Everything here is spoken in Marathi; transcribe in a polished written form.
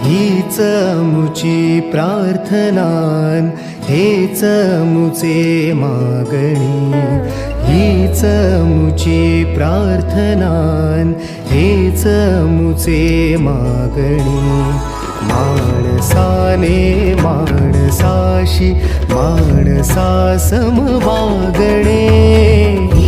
हीच मुची प्रार्थनान, हेच मुचे मागणी. हीच मुची प्रार्थनान, हेच मुचे मागणी. माणसाने माणसाशी माणसासम वागणे.